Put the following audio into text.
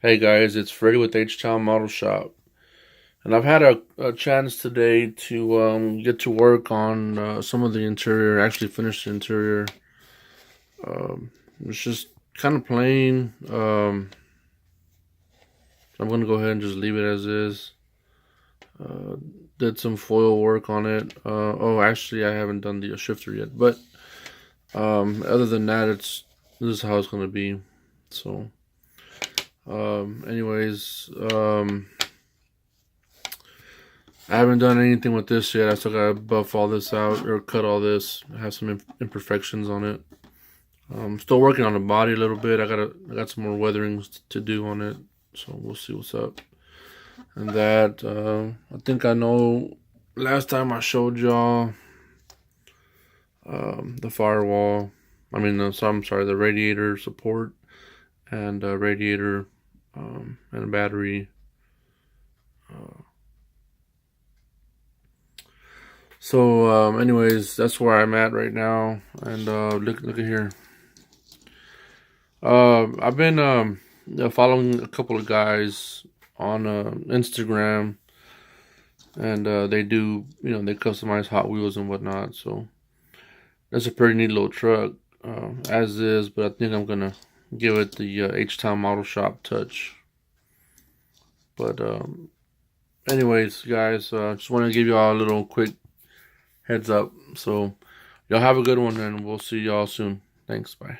Hey guys, it's Freddy with H-Town Model Shop, and I've had a chance today to get to work on some of the interior. Actually, finish the interior. It's just kind of plain. I'm gonna go ahead and just leave it as is. Uh, did some foil work on it. Oh, actually, I haven't done the shifter yet, but other than that, this is how it's gonna be. So, anyways. I haven't done anything with this yet. I still gotta buff all this out or cut all this. I have some imperfections on it. I'm still working on the body a little bit. I got some more weatherings to do on it, so we'll see what's up. And that I think I know. Last time I showed y'all the firewall. So I'm sorry, the radiator support and radiator and a battery. So, anyways, that's where I'm at right now. And look at here. I've been following a couple of guys on Instagram, and they do, they customize Hot Wheels and whatnot. So that's a pretty neat little truck, as is. But I think I'm gonna give it the H-Town Model Shop touch. But anyways, guys, just want to give you all a little quick heads up. So y'all have a good one, and we'll see y'all soon. Thanks. Bye.